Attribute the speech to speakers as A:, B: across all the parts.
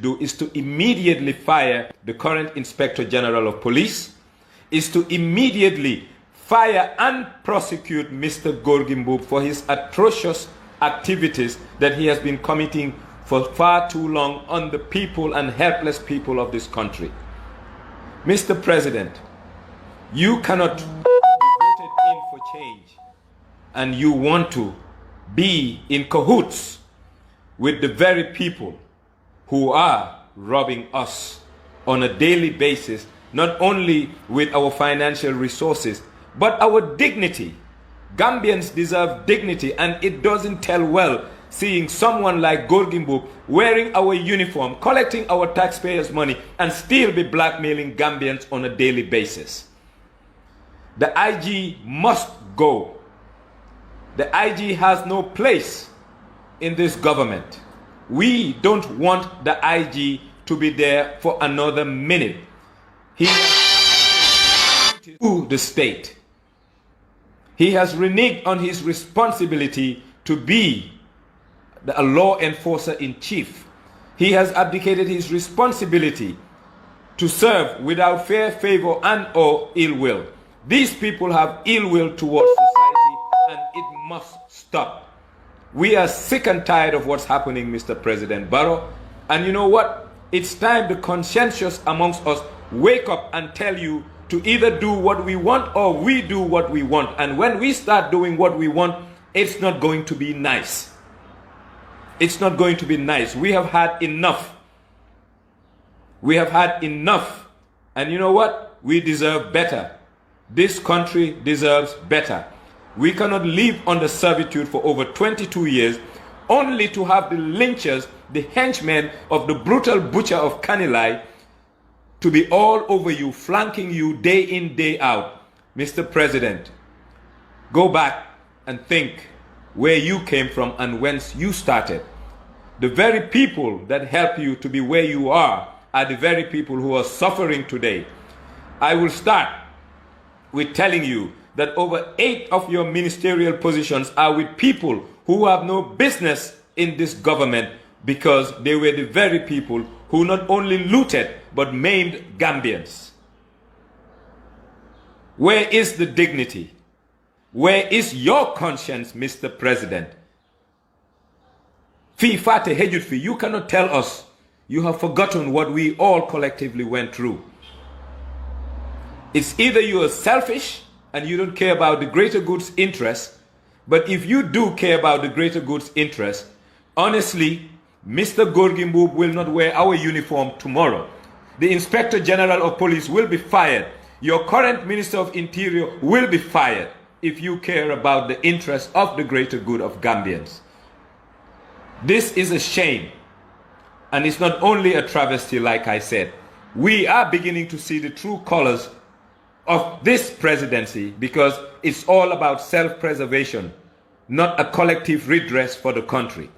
A: do is to immediately fire the current Inspector General of Police, is to immediately fire and prosecute Mr. Gorgimbu for his atrocious activities that he has been committing for far too long on the people and helpless people of this country. Mr. President, you cannot be voted in for change and you want to be in cahoots with the very people who are robbing us on a daily basis, not only with our financial resources, but our dignity. Gambians deserve dignity, and it doesn't tell well seeing someone like Gorgimbu wearing our uniform, collecting our taxpayers' money, and still be blackmailing Gambians on a daily basis. The IG must go. The IG has no place in this government. We don't want the IG to be there for another minute. He has to the state. He has reneged on his responsibility to be a law enforcer in chief. He has abdicated his responsibility to serve without fair favor and or ill will. These people have ill will towards society, and it must stop. We are sick and tired of what's happening, Mr. President Barrow. And you know what? It's time the conscientious amongst us wake up and tell you to either do what we want or we do what we want. And when we start doing what we want, it's not going to be nice. It's not going to be nice. We have had enough. We have had enough. And you know what? We deserve better. This country deserves better. We cannot live under servitude for over 22 years only to have the lynchers, the henchmen of the brutal butcher of Kanilai, to be all over you, flanking you day in, day out. Mr. President, go back and think where you came from and whence you started. The very people that help you to be where you are the very people who are suffering today. I will start with telling you that over 8 of your ministerial positions are with people who have no business in this government, because they were the very people who not only looted but maimed Gambians. Where is the dignity? Where is your conscience, Mr. President? Fi fate hejut fi, you cannot tell us you have forgotten what we all collectively went through. It's either you are selfish and you don't care about the greater good's interest, but if you do care about the greater good's interest, honestly, Mr. Gorgimbu will not wear our uniform tomorrow. The Inspector General of Police will be fired. Your current Minister of Interior will be fired if you care about the interests of the greater good of Gambians. This is a shame. And it's not only a travesty, like I said. We are beginning to see the true colors of this presidency, because it's all about self-preservation, not a collective redress for the country.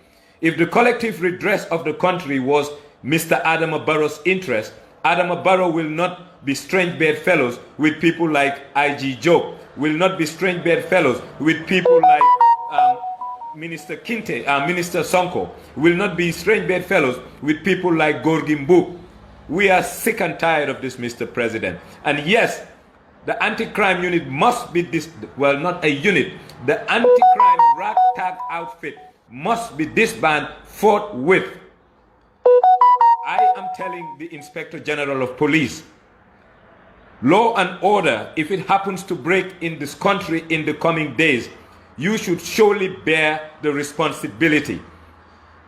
A: If the collective redress of the country was Mr. Adama Barrow's interest, Adama Barrow will not be strange bedfellows with people like IG Job, will not be strange bedfellows with people like Minister Kinte, Minister Sonko, will not be strange bedfellows with people like Gorgimbu. We are sick and tired of this, Mr. President. And yes, the anti-crime unit must be well, not a unit. The anti-crime ragtag outfit must be disbanded forthwith. I am telling the Inspector General of Police, law and order, if it happens to break in this country in the coming days, you should surely bear the responsibility.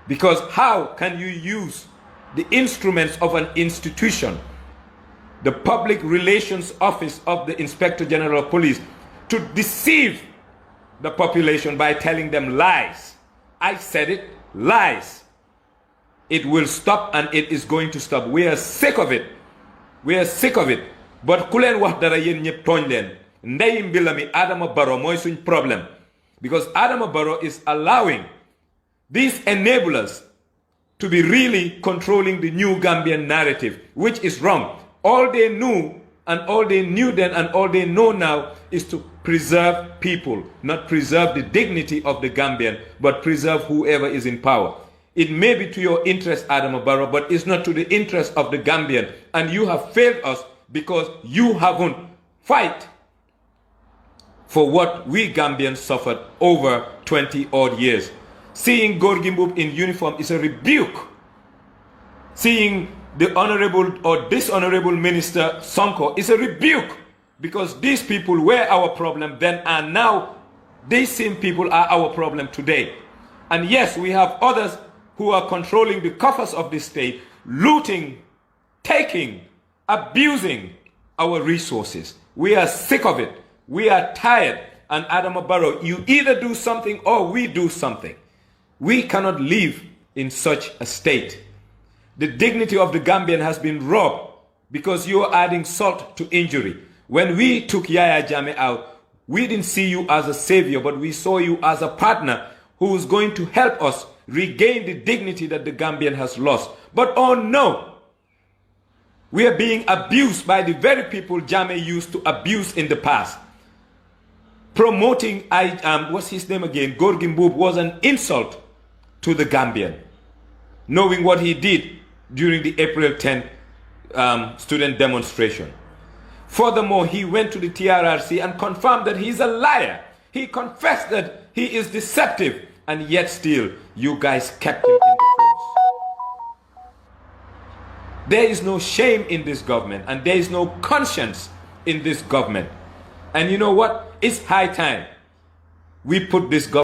A: Because how can you use the instruments of an institution, the Public Relations Office of the Inspector General of Police, to deceive the population by telling them lies? I said it, lies. It will stop, and it is going to stop. We are sick of it. We are sick of it. But kulen wax dara yen ñep togn len. Ndey mbilami Adama Barrow moy suñ problem. Because Adama Barrow is allowing these enablers to be really controlling the new Gambian narrative, which is wrong. All they knew and all they knew then and all they know now is to preserve people, not preserve the dignity of the Gambian, but preserve whoever is in power. It may be to your interest, Adama Barrow, but it's not to the interest of the Gambian. And you have failed us because you haven't fight for what we Gambians suffered over 20 odd years. Seeing Gorgui Mbub in uniform is a rebuke. Seeing the honorable or dishonorable minister Sonko is a rebuke, because these people were our problem then, and now these same people are our problem today. And yes, we have others who are controlling the coffers of this state, looting, taking, abusing our resources. We are sick of it. We are tired. And Adama Barrow, you either do something or we do something. We cannot live in such a state. The dignity of the Gambian has been robbed because you are adding salt to injury. When we took Yaya Jammeh out, we didn't see you as a savior, but we saw you as a partner who is going to help us regain the dignity that the Gambian has lost. But oh no, we are being abused by the very people Jammeh used to abuse in the past. Promoting, what's his name again, Gorgui Mbub, was an insult to the Gambian, knowing what he did during the April 10th student demonstration. Furthermore, he went to the TRRC and confirmed that he's a liar. He confessed that he is deceptive, and yet still you guys kept him in the force. There is no shame in this government, and there is no conscience in this government. And you know what? It's high time we put this government